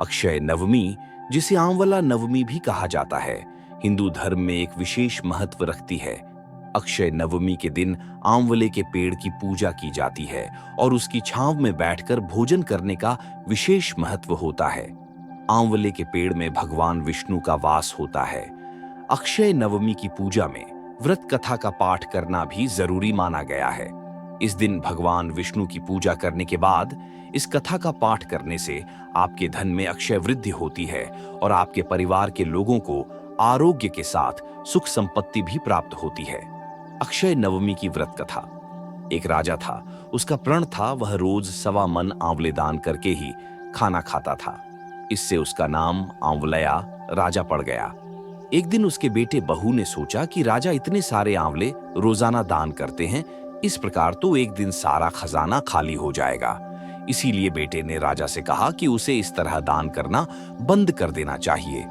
अक्षय नवमी, जिसे आंवला नवमी भी कहा जाता है, हिंदू धर्म में एक विशेष महत्व रखती है। अक्षय नवमी के दिन आंवले के पेड़ की पूजा की जाती है और उसकी छांव में बैठकर भोजन करने का विशेष महत्व होता है। आंवले के पेड़ में भगवान विष्णु का वास होता है। अक्षय नवमी की पूजा में व्रत कथा का पाठ करना भी जरूरी माना गया है। इस दिन भगवान विष्णु की पूजा करने के बाद इस कथा का पाठ करने से आपके धन में अक्षय वृद्धि होती है और आपके परिवार के लोगों को आरोग्य के साथ सुख संपत्ति भी प्राप्त होती है। अक्षय नवमी की व्रत कथा। एक राजा था, उसका प्रण था वह रोज 1.25 मन आंवले दान करके ही खाना खाता था। इससे उसका नाम आंवलया राजा पड़ गया। एक दिन उसके बेटे बहू ने सोचा कि राजा इतने सारे आंवले रोजाना दान करते हैं, इस प्रकार तो एक दिन सारा खजाना खाली हो जाएगा। इसीलिए बेटे ने राजा से कहा कि उसे इस तरह दान करना बंद कर देना चाहिए।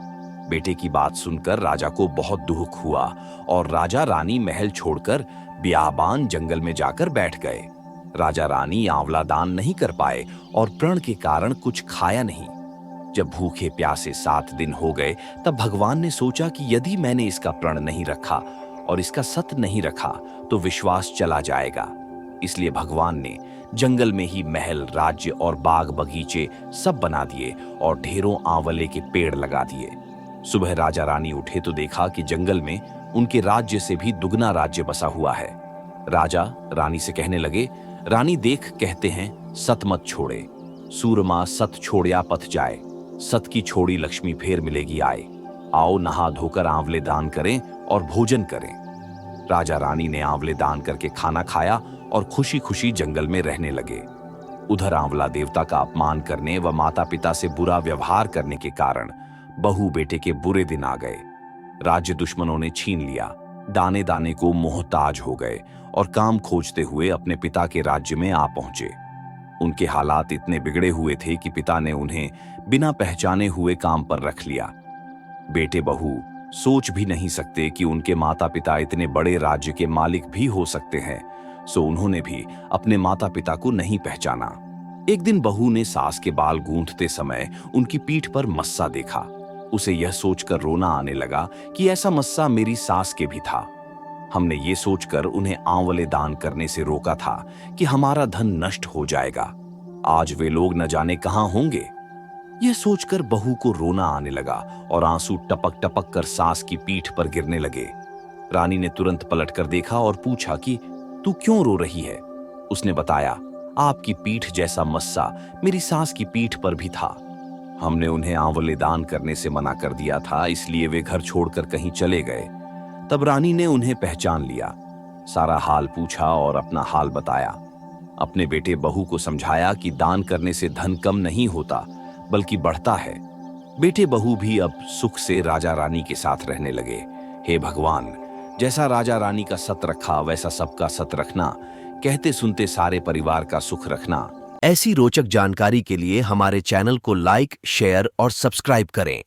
बेटे की बात सुनकर राजा को बहुत दुख हुआ और राजा रानी महल छोड़कर बियाबान जंगल में जाकर बैठ गए। राजा रानी आंवला दान नहीं कर पाए और प्रण के कारण कुछ खाया नहीं। जब भूखे प्यासे 7 दिन हो गए तब भगवान ने सोचा कि यदि मैंने इसका प्रण नहीं रखा और इसका सत नहीं रखा तो विश्वास चला जाएगा। इसलिए भगवान ने जंगल में ही महल, राज्य और बाग बगीचे सब बना दिए और ढेरों आंवले के पेड़ लगा दिए। सुबह राजा रानी उठे तो देखा कि जंगल में उनके राज्य से भी दुगना राज्य बसा हुआ है। राजा रानी से कहने लगे, रानी देख, कहते हैं सत मत छोड़े, सूरमा सत छोड़या पथ जाए, सत की छोड़ी लक्ष्मी फेर मिलेगी आए। आओ नहा धोकर आंवले दान करें और भोजन करें। राजा रानी ने आंवले दान करके खाना खाया और खुशी खुशी जंगल में रहने लगे। उधर आंवला देवता का अपमान करने व माता पिता से बुरा व्यवहार करने के कारण बहू बेटे के बुरे दिन आ गए। राज्य दुश्मनों ने छीन लिया। दाने दाने को मोहताज हो गए और काम खोजते हुए अपने पिता के राज्य में आ पहुंचे। उनके हालात इतने बिगड़े हुए थे कि पिता ने उन्हें बिना पहचाने हुए काम पर रख लिया। बेटे बहू सोच भी नहीं सकते कि उनके माता पिता इतने बड़े राज्य के मालिक भी हो सकते हैं, सो उन्होंने भी अपने माता पिता को नहीं पहचाना। एक दिन बहू ने सास के बाल गूंथते समय उनकी पीठ पर मस्सा देखा। उसे यह सोचकर रोना आने लगा कि ऐसा मस्सा मेरी सास के भी था। हमने ये सोचकर उन्हें आंवले दान करने से रोका था कि हमारा धन नष्ट हो जाएगा। आज वे लोग न जाने कहां होंगे। यह सोचकर बहू को रोना आने लगा और आंसू टपक टपक कर सास की पीठ पर गिरने लगे। रानी ने तुरंत पलटकर देखा और पूछा कि तू क्यों रो रही है? उसने बताया, आपकी पीठ जैसा मस्सा मेरी सास की पीठ पर भी था। हमने उन्हें आंवले दान करने से मना कर दिया था, इसलिए वे घर छोड़कर कहीं चले गए। तब रानी ने उन्हें पहचान लिया, सारा हाल पूछा और अपना हाल बताया। अपने बेटे बहू को समझाया कि दान करने से धन कम नहीं होता बल्कि बढ़ता है। बेटे बहू भी अब सुख से राजा रानी के साथ रहने लगे। हे भगवान, जैसा राजा रानी का सत रखा वैसा सबका सत रखना, कहते सुनते सारे परिवार का सुख रखना। ऐसी रोचक जानकारी के लिए हमारे चैनल को लाइक, शेयर और सब्सक्राइब करें।